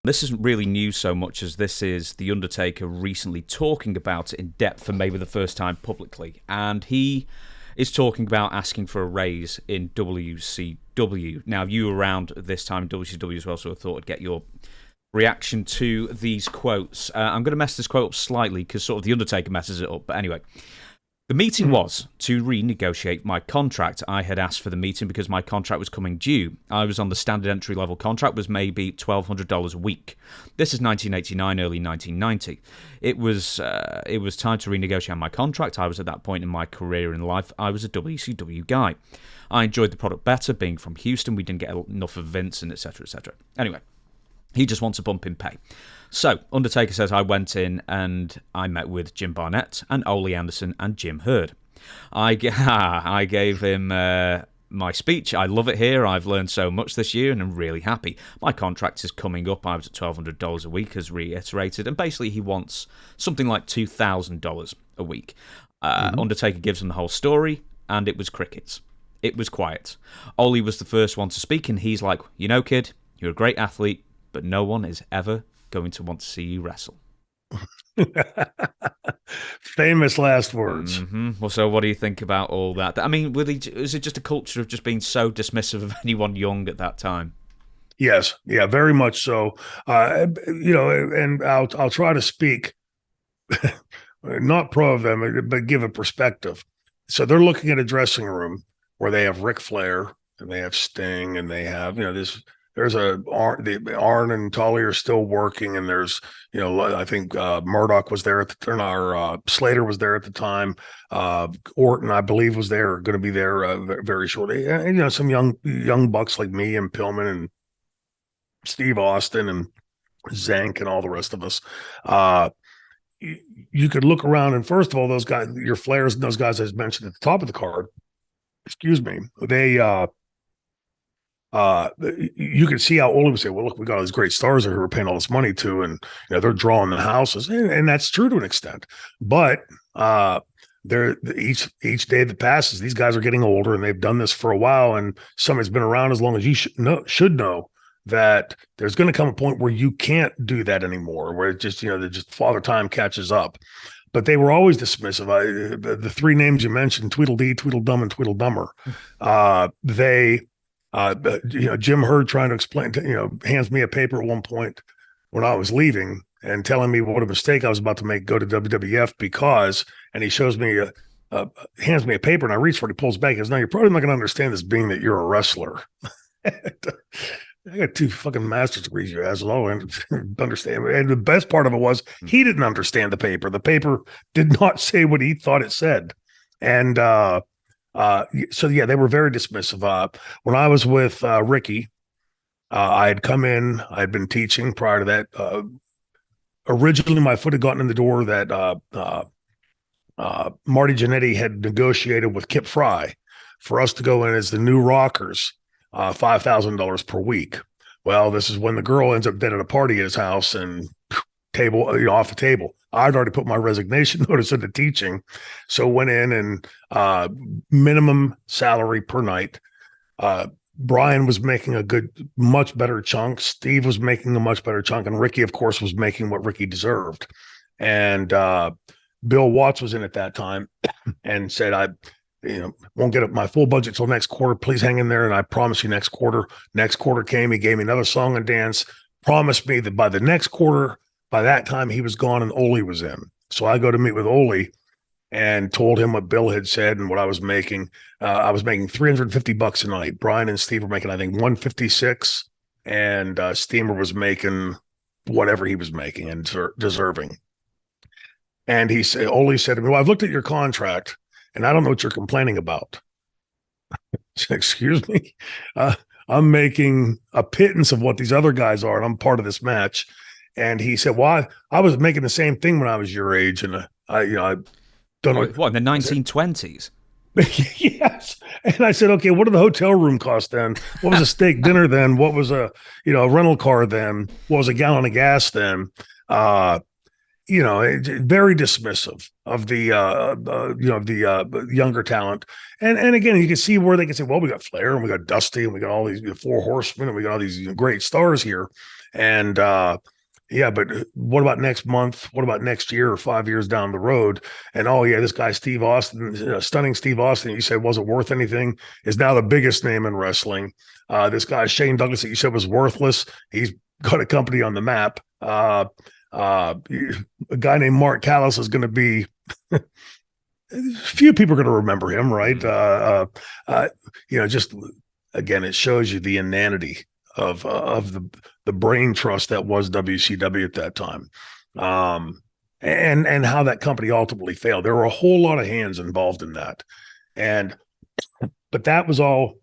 This isn't really news so much as this is The Undertaker recently talking about it in depth for maybe the first time publicly. And he is talking about asking for a raise in WCW. Now, you were around this time in WCW as well, so I thought I'd get your reaction to these quotes. I'm going to mess this quote up slightly because sort of The Undertaker messes it up. But anyway, the meeting was to renegotiate my contract. I had asked for the meeting because my contract was coming due. I was on the standard entry level contract, was maybe $1,200 a week. This is 1989, early 1990. It was time to renegotiate my contract. I was at that point in my career in life. I was a WCW guy. I enjoyed the product better, being from Houston. We didn't get enough of Vince and etc. etc. Anyway, he just wants a bump in pay. So, Undertaker says I went in and I met with Jim Barnett and Ole Anderson and Jim Herd. I gave him my speech. I love it here. I've learned so much this year and I'm really happy. My contract is coming up. I was at $1,200 a week, as reiterated. And basically, he wants something like $2,000 a week. Undertaker gives him the whole story, and it was crickets. It was quiet. Ole was the first one to speak, and he's like, you know, kid, you're a great athlete, but no one is ever going to want to see you wrestle. Famous last words. Well, so what do you think about all that? I mean, is it just a culture of just being so dismissive of anyone young at that time? Yes, yeah, very much so. And I'll try to speak not pro of them, but give a perspective. So they're looking at a dressing room where they have Ric Flair and they have Sting and they have this. There's Arn and Tully are still working, and there's, I think Murdoch was there at the turn. Slater was there at the time. Orton, I believe, was there, going to be there very shortly. And, some young bucks like me and Pillman and Steve Austin and Zank and all the rest of us. You could look around, and first of all, those guys, your Flairs, and those guys I mentioned at the top of the card, excuse me, they. You can see how Ole would say, well, look, we got all these great stars that we're paying all this money to, and they're drawing the houses, and that's true to an extent. But they're each day that passes, these guys are getting older, and they've done this for a while, and somebody's been around as long as you should know that there's going to come a point where you can't do that anymore, where it just just father time catches up. But they were always dismissive. The three names you mentioned, Tweedledee, Tweedledum, and Tweedledummer, Jim Herd trying to explain, hands me a paper at one point when I was leaving and telling me what a mistake I was about to make, go to WWF because, and he shows me, hands me a paper and I reach for it, he pulls back. He goes, no, you're probably not going to understand this being that you're a wrestler. I got 2 fucking master's degrees, you asshole, and understand. And the best part of it was he didn't understand the paper. The paper did not say what he thought it said. And, so yeah, they were very dismissive. When I was with Ricky, I had come in, I had been teaching prior to that. Originally, my foot had gotten in the door that Marty Jannetty had negotiated with Kip Fry for us to go in as the new Rockers, $5,000 per week. Well, this is when the girl ends up dead at a party at his house and off the table. I'd already put my resignation notice into teaching. So went in and minimum salary per night. Brian was making much better chunk. Steve was making a much better chunk. And Ricky, of course, was making what Ricky deserved. And Bill Watts was in at that time and said, I won't get up my full budget till next quarter. Please hang in there. And I promise you next quarter. Next quarter came. He gave me another song and dance, promised me that by the next quarter, by that time, he was gone and Ole was in. So I go to meet with Ole and told him what Bill had said and what I was making. I was making $350 a night. Brian and Steve were making, I think, $156, and Steamer was making whatever he was making and deserving. And Ole said to me, well, I've looked at your contract and I don't know what you're complaining about. Excuse me. I'm making a pittance of what these other guys are, and I'm part of this match. And he said, well, I was making the same thing when I was your age. And I don't know. What, in the 1920s? Yes. And I said, okay, what did the hotel room cost then? What was a steak dinner then? What was a rental car then? What was a gallon of gas then? very dismissive of the younger talent. And again, you can see where they can say, well, we got Flair and we got Dusty and we got all these four horsemen and we got all these great stars here. And yeah, but what about next month? What about next year or 5 years down the road? And oh yeah, this guy Steve Austin, stunning Steve Austin, you said wasn't worth anything, is now the biggest name in wrestling. This guy Shane Douglas that you said was worthless, he's got a company on the map. A guy named Mark Callis is going to be few people are going to remember him, right? Just again, it shows you the inanity of the brain trust that was WCW at that time, and how that company ultimately failed. There were a whole lot of hands involved in that, but that was all.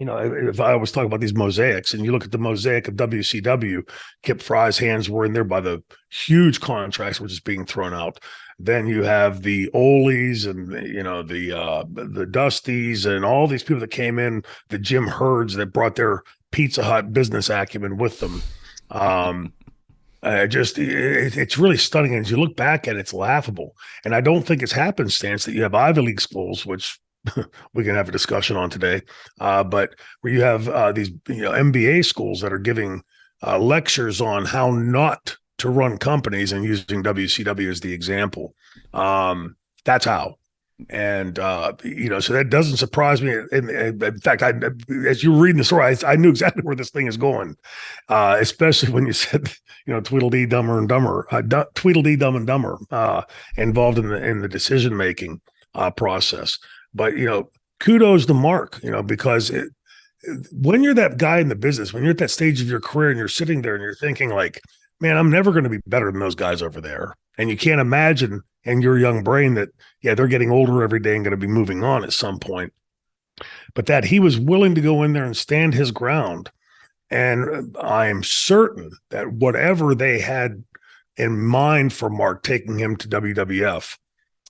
If I was talking about these mosaics, and you look at the mosaic of WCW, Kip Fry's hands were in there by the huge contracts which is being thrown out. Then you have the Oleys and the Dusties and all these people that came in, the Jim Herds that brought their Pizza Hut business acumen with them. It's really stunning. And as you look back at it, it's laughable. And I don't think it's happenstance that you have Ivy League schools, which we can have a discussion on today, but where you have these MBA schools that are giving lectures on how not to run companies and using WCW as the example. That's how. And so that doesn't surprise me. In fact, as you were reading the story, I knew exactly where this thing is going, especially when you said Tweedledee Dumber and Dumber, Tweedledee Dumb and Dumber involved in the decision making process. But kudos to Mark, because when you're that guy in the business, when you're at that stage of your career and you're sitting there and you're thinking like, man, I'm never going to be better than those guys over there. And you can't imagine in your young brain that, yeah, they're getting older every day and going to be moving on at some point. But that he was willing to go in there and stand his ground. And I am certain that whatever they had in mind for Mark taking him to WWF,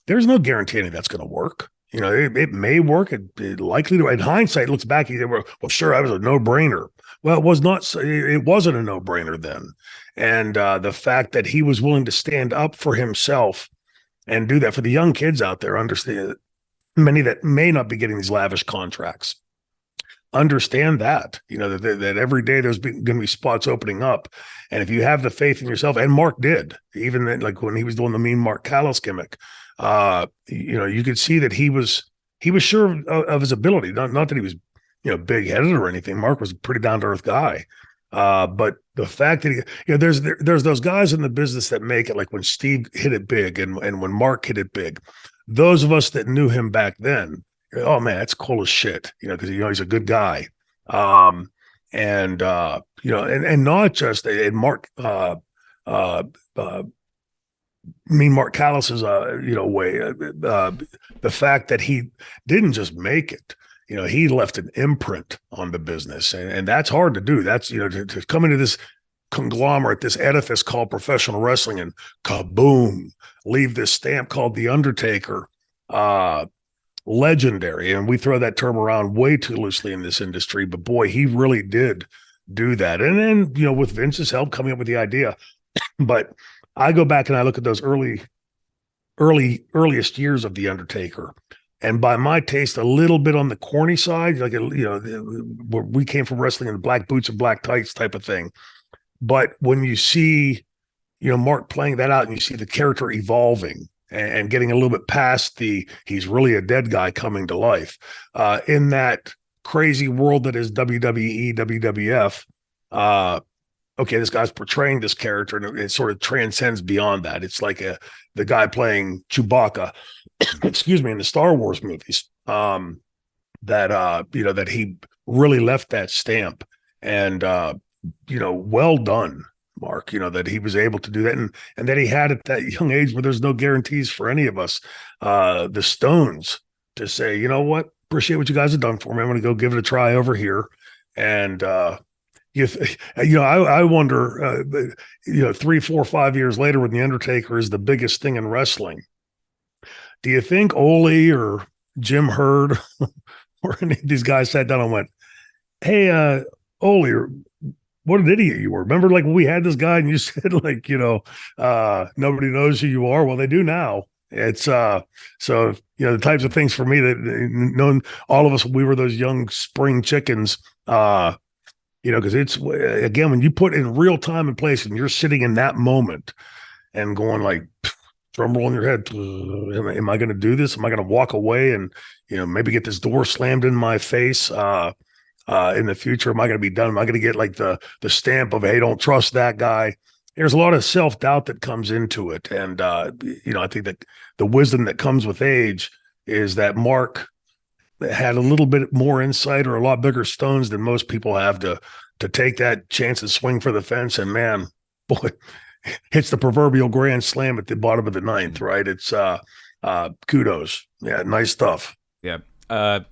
there's no guaranteeing that's going to work. It may work. It likely to. In hindsight, looks back, he said, well, sure, that was a no-brainer. Well, it was not. It wasn't a no-brainer then. And the fact that he was willing to stand up for himself and do that for the young kids out there, understand many that may not be getting these lavish contracts. Understand that, that every day there's going to be spots opening up. And if you have the faith in yourself, and Mark did, even then, like when he was doing the mean Mark Callis gimmick, you could see that he was sure of his ability. Not that he was, big headed or anything. Mark was a pretty down to earth guy. But the fact that there's those guys in the business that make it, like when Steve hit it big and when Mark hit it big, those of us that knew him back then, oh man, that's cool as shit, because he's a good guy. And not just in Mark, Mark Callis's way, the fact that he didn't just make it, he left an imprint on the business, and that's hard to do. That's to come into this conglomerate, this edifice called professional wrestling, and kaboom, leave this stamp called the Undertaker, legendary. And we throw that term around way too loosely in this industry, but boy, he really did do that. And then with Vince's help coming up with the idea, but I go back and I look at those earliest years of the Undertaker, and by my taste, a little bit on the corny side, like where we came from wrestling in the black boots and black tights type of thing. But when you see, Mark playing that out, and you see the character evolving and getting a little bit past he's really a dead guy coming to life in that crazy world that is WWE, WWF. Okay, this guy's portraying this character, and it sort of transcends beyond that. It's like the guy playing Chewbacca, excuse me, in the Star Wars movies, that he really left that stamp. And well done, Mark, that he was able to do that, and that he had at that young age where there's no guarantees for any of us, the stones, to say, you know what, appreciate what you guys have done for me. I'm going to go give it a try over here. And I wonder, 3, 4, 5 years later, when the Undertaker is the biggest thing in wrestling, do you think Ole or Jim Herd or any of these guys sat down and went, "Hey, Ole, what an idiot you were. Remember, like when we had this guy and you said, like, nobody knows who you are. Well, they do now. It's so the types of things for me that knowing all of us, we were those young spring chickens. Because it's again when you put in real time and place and you're sitting in that moment and going like drum roll in your head. Am I going to do this? Am I going to walk away and maybe get this door slammed in my face? In the future, am I going to be done? Am I going to get like the stamp of, hey, don't trust that guy? There's a lot of self-doubt that comes into it. And, I think that the wisdom that comes with age is that Mark had a little bit more insight or a lot bigger stones than most people have to take that chance and swing for the fence. And man, boy, hits the proverbial grand slam at the bottom of the ninth, right? It's kudos. Yeah, nice stuff. Yeah.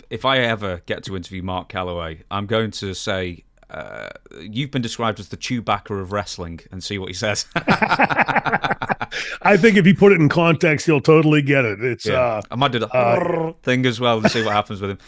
If I ever get to interview Mark Calloway, I'm going to say, you've been described as the Chewbacca of wrestling, and see what he says. I think if you put it in context, he'll totally get it. It's I might do the thing as well and see what happens with him.